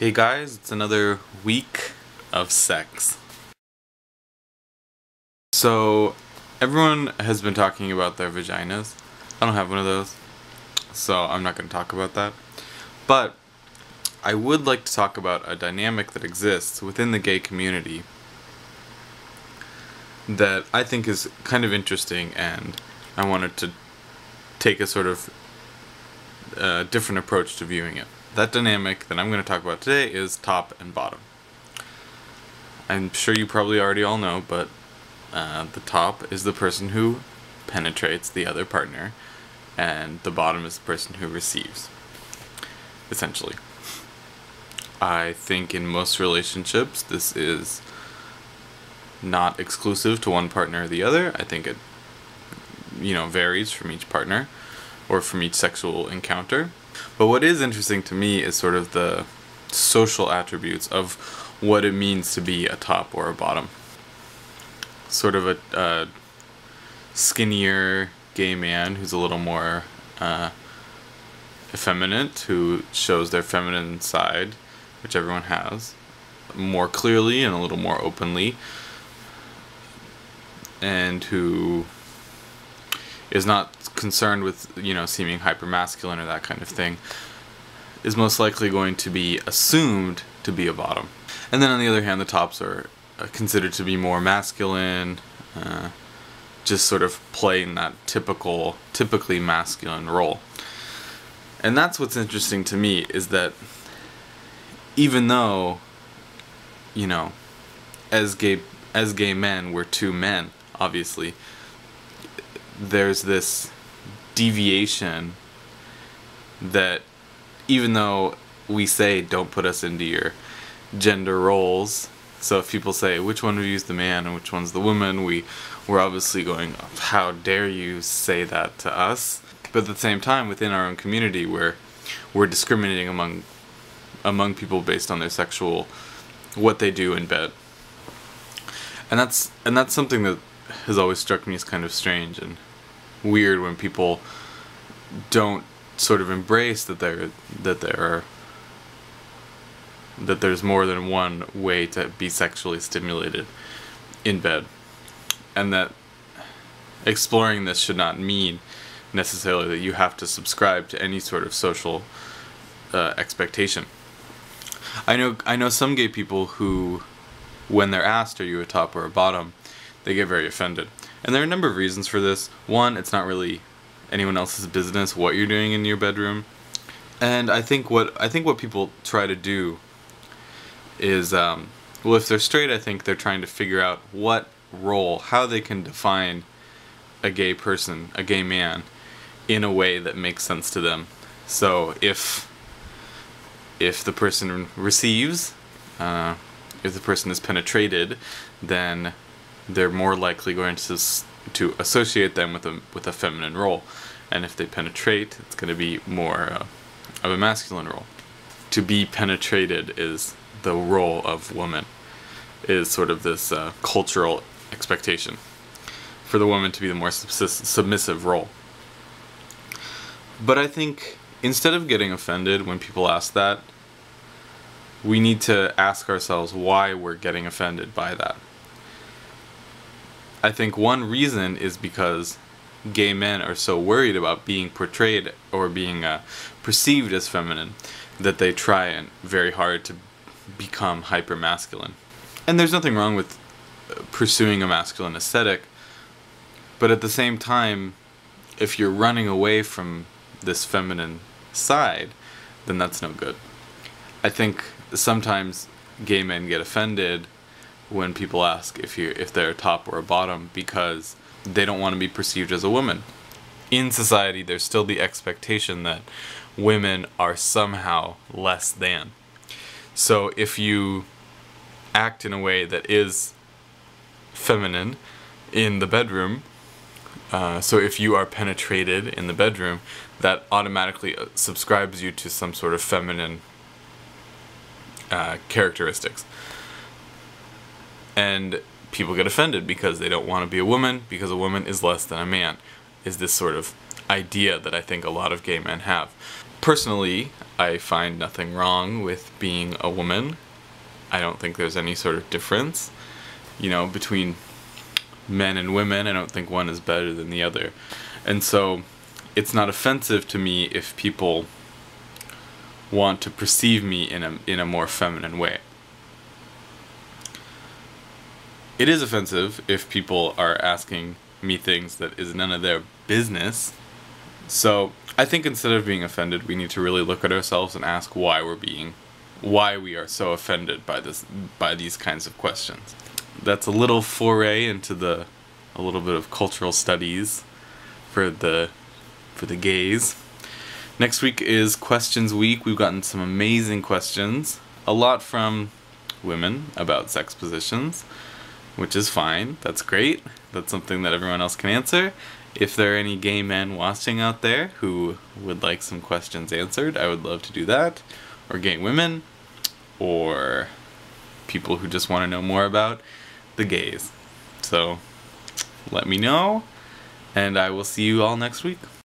Hey guys, it's another week of sex. So, everyone has been talking about their vaginas. I don't have one of those, so I'm not going to talk about that. But, I would like to talk about a dynamic that exists within the gay community that I think is kind of interesting, and I wanted to take a sort of different approach to viewing it. That dynamic that I'm going to talk about today is top and bottom. I'm sure you probably already all know, but the top is the person who penetrates the other partner, and the bottom is the person who receives, essentially. I think in most relationships this is not exclusive to one partner or the other. I think it varies from each partner or from each sexual encounter. But what is interesting to me is sort of the social attributes of what it means to be a top or a bottom. Sort of a skinnier gay man who's a little more effeminate, who shows their feminine side, which everyone has, more clearly and a little more openly, and who is not concerned with, seeming hypermasculine or that kind of thing, is most likely going to be assumed to be a bottom. And then on the other hand, the tops are considered to be more masculine, just sort of playing that typically masculine role. And that's what's interesting to me, is that even though, as gay men, we're two men, obviously, there's this deviation that, even though we say don't put us into your gender roles, so if people say which one of you is the man and which one's the woman, we're obviously going, how dare you say that to us? But at the same time, within our own community, we're discriminating among people based on their sexual, what they do in bed. And that's something that has always struck me as kind of strange and weird, when people don't sort of embrace that there's more than one way to be sexually stimulated in bed, and that exploring this should not mean necessarily that you have to subscribe to any sort of social expectation. I know some gay people who, when they're asked, are you a top or a bottom, they get very offended. And there are a number of reasons for this. One, it's not really anyone else's business what you're doing in your bedroom. And I think what people try to do is, well, if they're straight, I think they're trying to figure out what role, how they can define a gay person, a gay man, in a way that makes sense to them. So if the person receives, if the person is penetrated, then they're more likely going to associate them with a feminine role, and if they penetrate, it's going to be more of a masculine role. To be penetrated is the role of woman, is sort of this cultural expectation for the woman to be the more submissive role. But I think instead of getting offended when people ask that, we need to ask ourselves why we're getting offended by that. I think one reason is because gay men are so worried about being portrayed or being perceived as feminine that they try very hard to become hyper-masculine. And there's nothing wrong with pursuing a masculine aesthetic, but at the same time, if you're running away from this feminine side, then that's no good. I think sometimes gay men get offended when people ask if they're a top or a bottom, because they don't want to be perceived as a woman. In society, there's still the expectation that women are somehow less than. So if you act in a way that is feminine in the bedroom, so if you are penetrated in the bedroom, that automatically subscribes you to some sort of feminine characteristics. And people get offended because they don't want to be a woman, because a woman is less than a man, is this sort of idea that I think a lot of gay men have. Personally, I find nothing wrong with being a woman. I don't think there's any sort of difference, between men and women. I don't think one is better than the other. And so it's not offensive to me if people want to perceive me in a more feminine way. It is offensive if people are asking me things that is none of their business. So I think instead of being offended, we need to really look at ourselves and ask why we are so offended by these kinds of questions. That's a little foray into a little bit of cultural studies for the gays. Next week is questions week. We've gotten some amazing questions, a lot from women about sex positions, which is fine. That's great. That's something that everyone else can answer. If there are any gay men watching out there who would like some questions answered, I would love to do that. Or gay women, or people who just want to know more about the gays. So let me know, and I will see you all next week.